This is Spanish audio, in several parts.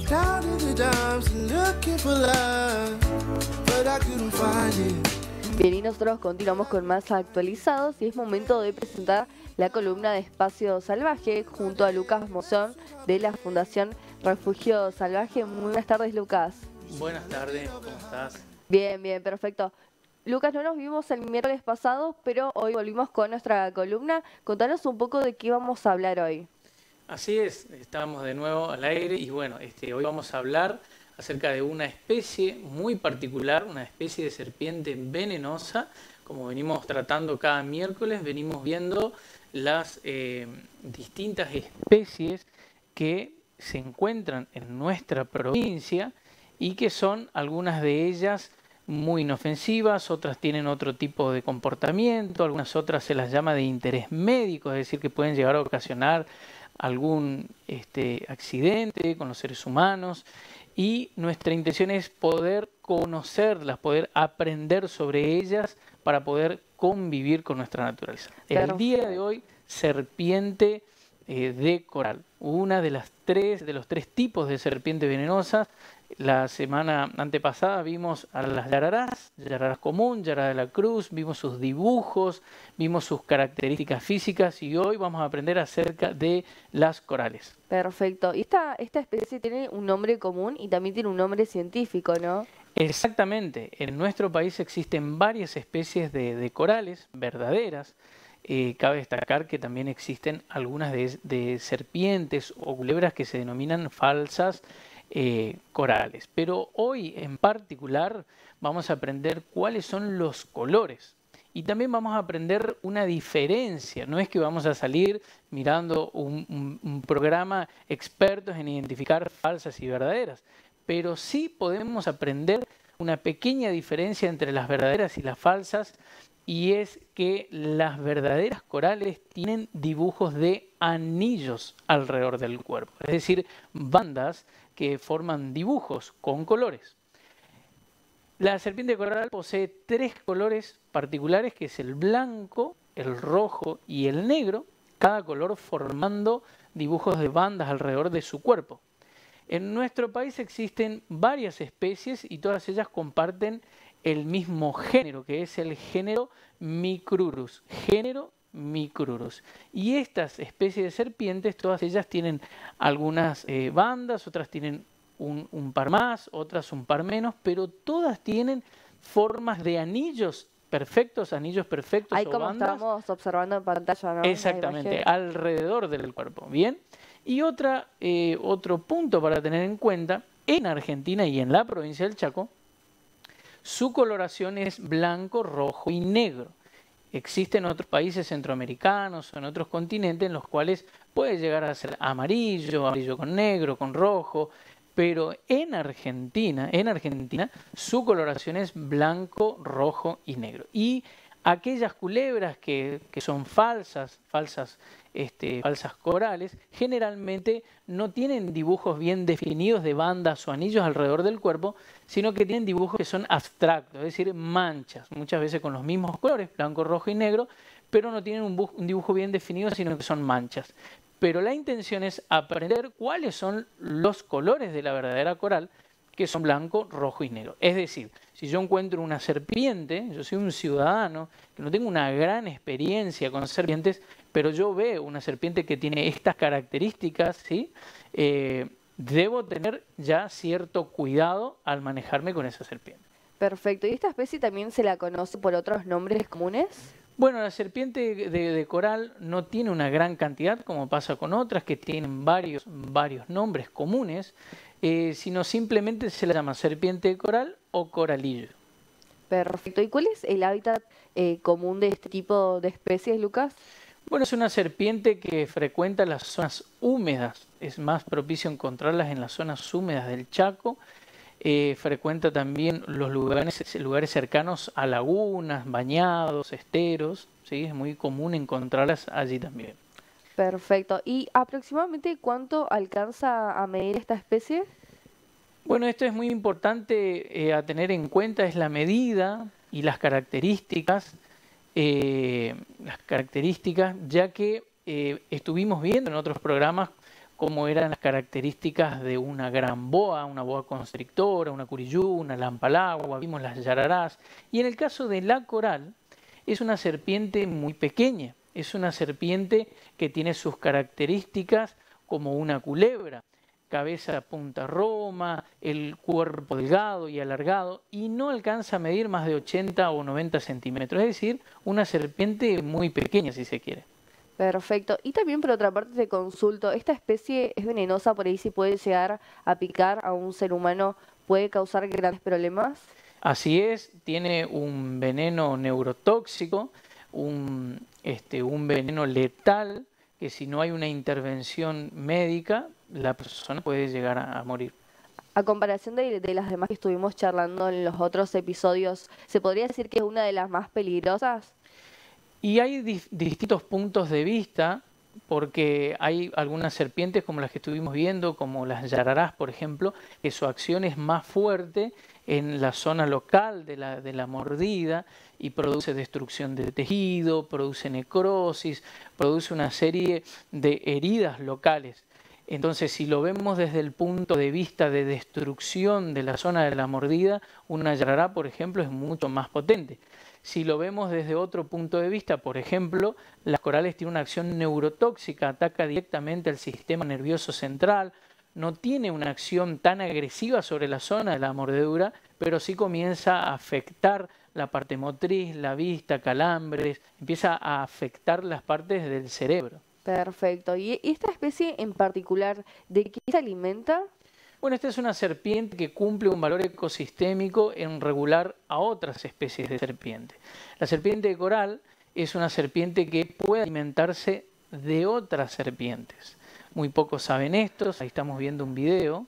Down in the dumps looking for love, but I couldn't find it. Bien, y nosotros continuamos con más actualizados y es momento de presentar la columna de Espacio Salvaje junto a Lucas Mozón de la Fundación Refugio Salvaje. Muy buenas tardes, Lucas. Buenas tardes, ¿cómo estás? Bien, bien, perfecto. Lucas, no nos vimos el miércoles pasado, pero hoy volvimos con nuestra columna. Contanos un poco de qué vamos a hablar hoy. Así es, estamos de nuevo al aire y bueno, hoy vamos a hablar acerca de una especie muy particular, una especie de serpiente venenosa. Como venimos tratando cada miércoles, venimos viendo las distintas especies que se encuentran en nuestra provincia y que son algunas de ellas muy inofensivas, otras tienen otro tipo de comportamiento, algunas otras se las llama de interés médico, es decir, que pueden llegar a ocasionar algún accidente con los seres humanos, y nuestra intención es poder conocerlas, poder aprender sobre ellas para poder convivir con nuestra naturaleza. Claro. El día de hoy, serpiente de coral, una de los tres tipos de serpiente venenosas. La semana antepasada vimos a las yararás común, yarará de la cruz, vimos sus dibujos, vimos sus características físicas y hoy vamos a aprender acerca de las corales. Perfecto. Y esta especie tiene un nombre común y también tiene un nombre científico, ¿no? Exactamente. En nuestro país existen varias especies de corales verdaderas. Cabe destacar que también existen algunas de serpientes o culebras que se denominan falsas corales. Pero hoy en particular vamos a aprender cuáles son los colores. Y también vamos a aprender una diferencia. No es que vamos a salir mirando un programa expertos en identificar falsas y verdaderas, pero sí podemos aprender una pequeña diferencia entre las verdaderas y las falsas, y es que las verdaderas corales tienen dibujos de anillos alrededor del cuerpo, es decir, bandas que forman dibujos con colores. La serpiente coral posee tres colores particulares, que es el blanco, el rojo y el negro, cada color formando dibujos de bandas alrededor de su cuerpo. En nuestro país existen varias especies y todas ellas comparten el mismo género, que es el género Micrurus. Y estas especies de serpientes, todas ellas tienen algunas bandas, otras tienen un par más, otras un par menos, pero todas tienen formas de anillos perfectos Ahí o como bandas. estamos observando en pantalla, ¿no? Exactamente, alrededor del cuerpo. Bien. Y otro punto para tener en cuenta, en Argentina y en la provincia del Chaco, su coloración es blanco, rojo y negro. Existen otros países centroamericanos o en otros continentes en los cuales puede llegar a ser amarillo con negro, con rojo, pero en Argentina su coloración es blanco, rojo y negro. Y aquellas culebras que son falsas corales, generalmente no tienen dibujos bien definidos de bandas o anillos alrededor del cuerpo, sino que tienen dibujos que son abstractos, es decir, manchas, muchas veces con los mismos colores, blanco, rojo y negro, pero no tienen un dibujo bien definido, sino que son manchas. Pero la intención es aprender cuáles son los colores de la verdadera coral, que son blanco, rojo y negro. Es decir, si yo encuentro una serpiente, yo soy un ciudadano que no tengo una gran experiencia con serpientes, pero yo veo una serpiente que tiene estas características, ¿sí? Debo tener ya cierto cuidado al manejarme con esa serpiente. Perfecto. ¿Y esta especie también se la conoce por otros nombres comunes? Bueno, la serpiente de coral no tiene una gran cantidad, como pasa con otras que tienen varios nombres comunes, sino simplemente se la llama serpiente de coral o coralillo. Perfecto. ¿Y cuál es el hábitat común de este tipo de especies, Lucas? Bueno, es una serpiente que frecuenta las zonas húmedas, es más propicio encontrarlas en las zonas húmedas del Chaco. Frecuenta también los lugares cercanos a lagunas, bañados, esteros, ¿sí? Es muy común encontrarlas allí también. Perfecto. ¿Y aproximadamente cuánto alcanza a medir esta especie? Bueno, esto es muy importante a tener en cuenta, es la medida y las características, ya que estuvimos viendo en otros programas cómo eran las características de una gran boa, una boa constrictora, una curiyú, una lampalagua, vimos las yararás. Y en el caso de la coral, es una serpiente muy pequeña, es una serpiente que tiene sus características como una culebra, cabeza punta roma, el cuerpo delgado y alargado, y no alcanza a medir más de 80 o 90 centímetros, es decir, una serpiente muy pequeña si se quiere. Perfecto. Y también por otra parte te consulto, ¿esta especie es venenosa por ahí si puede llegar a picar a un ser humano? ¿Puede causar grandes problemas? Así es, tiene un veneno neurotóxico, un veneno letal, que si no hay una intervención médica, la persona puede llegar a morir. A comparación de las demás que estuvimos charlando en los otros episodios, ¿se podría decir que es una de las más peligrosas? Y hay distintos puntos de vista, porque hay algunas serpientes como las que estuvimos viendo, como las yararás, por ejemplo, que su acción es más fuerte en la zona local de la mordida y produce destrucción de tejido, produce necrosis, produce una serie de heridas locales. Entonces, si lo vemos desde el punto de vista de destrucción de la zona de la mordida, una yarará, por ejemplo, es mucho más potente. Si lo vemos desde otro punto de vista, por ejemplo, las corales tienen una acción neurotóxica, ataca directamente al sistema nervioso central, no tiene una acción tan agresiva sobre la zona de la mordedura, pero sí comienza a afectar la parte motriz, la vista, calambres, empieza a afectar las partes del cerebro. Perfecto. ¿Y esta especie en particular, de qué se alimenta? Bueno, esta es una serpiente que cumple un valor ecosistémico en regular a otras especies de serpiente. La serpiente de coral es una serpiente que puede alimentarse de otras serpientes. Muy pocos saben esto, ahí estamos viendo un video,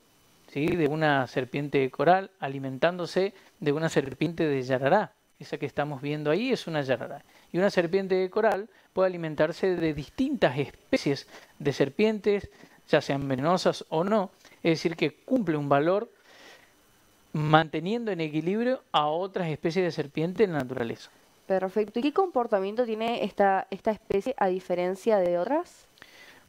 ¿sí?, de una serpiente de coral alimentándose de una serpiente de yarará. Esa que estamos viendo ahí es una yarará. Y una serpiente de coral puede alimentarse de distintas especies de serpientes, ya sean venenosas o no, es decir, que cumple un valor manteniendo en equilibrio a otras especies de serpiente en la naturaleza. Perfecto. ¿Y qué comportamiento tiene esta especie a diferencia de otras?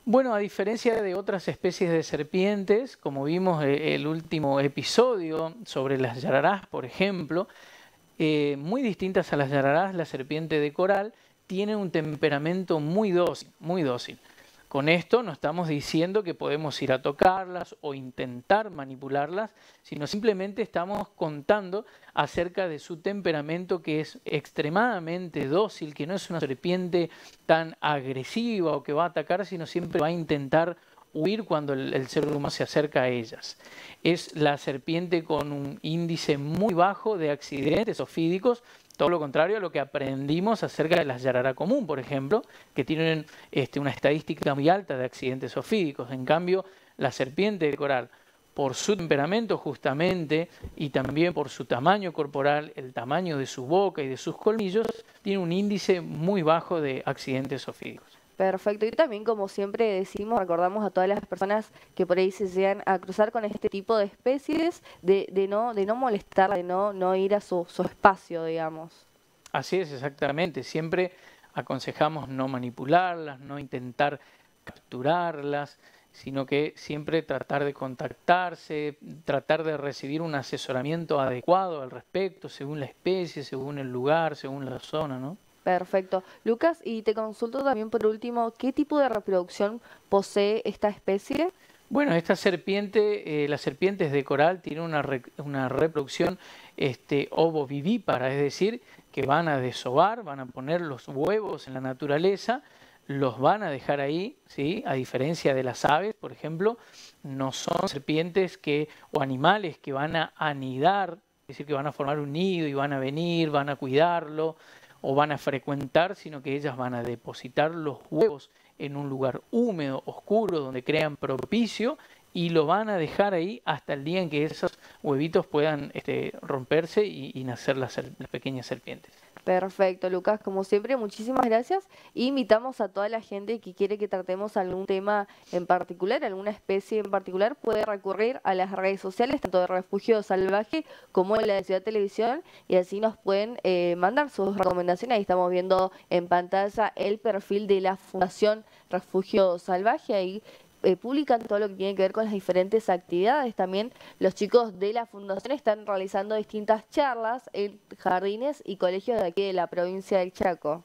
Bueno, a diferencia de otras especies de serpientes, como vimos el último episodio sobre las yararás, por ejemplo, muy distintas a las yararás, la serpiente de coral tiene un temperamento muy dócil, muy dócil. Con esto no estamos diciendo que podemos ir a tocarlas o intentar manipularlas, sino simplemente estamos contando acerca de su temperamento, que es extremadamente dócil, que no es una serpiente tan agresiva o que va a atacar, sino siempre va a intentar huir cuando el ser humano se acerca a ellas. Es la serpiente con un índice muy bajo de accidentes ofídicos, todo lo contrario a lo que aprendimos acerca de las yarará común, por ejemplo, que tienen una estadística muy alta de accidentes ofídicos. En cambio, la serpiente de coral, por su temperamento justamente y también por su tamaño corporal, el tamaño de su boca y de sus colmillos, tiene un índice muy bajo de accidentes ofídicos. Perfecto. Y también, como siempre decimos, recordamos a todas las personas que por ahí se llegan a cruzar con este tipo de especies, de no molestarla, de no ir a su espacio, digamos. Así es, exactamente. Siempre aconsejamos no manipularlas, no intentar capturarlas, sino que siempre tratar de contactarse, tratar de recibir un asesoramiento adecuado al respecto, según la especie, según el lugar, según la zona, ¿no? Perfecto. Lucas, y te consulto también por último, ¿qué tipo de reproducción posee esta especie? Bueno, esta serpiente, las serpientes de coral tienen una reproducción ovovivípara, es decir, que van a desovar, van a poner los huevos en la naturaleza, los van a dejar ahí, ¿sí? A diferencia de las aves, por ejemplo, no son serpientes o animales que van a anidar, es decir, que van a formar un nido y van a venir, van a cuidarlo o van a frecuentar, sino que ellas van a depositar los huevos en un lugar húmedo, oscuro, donde crean propicio y lo van a dejar ahí hasta el día en que esos huevitos puedan romperse y nacer las pequeñas serpientes. Perfecto, Lucas, como siempre, muchísimas gracias. Invitamos a toda la gente que quiere que tratemos algún tema en particular, alguna especie en particular, puede recurrir a las redes sociales, tanto de Refugio Salvaje como de la de Ciudad Televisión, y así nos pueden mandar sus recomendaciones. Ahí estamos viendo en pantalla el perfil de la Fundación Refugio Salvaje, ahí publican todo lo que tiene que ver con las diferentes actividades. También los chicos de la fundación están realizando distintas charlas en jardines y colegios de aquí de la provincia del Chaco.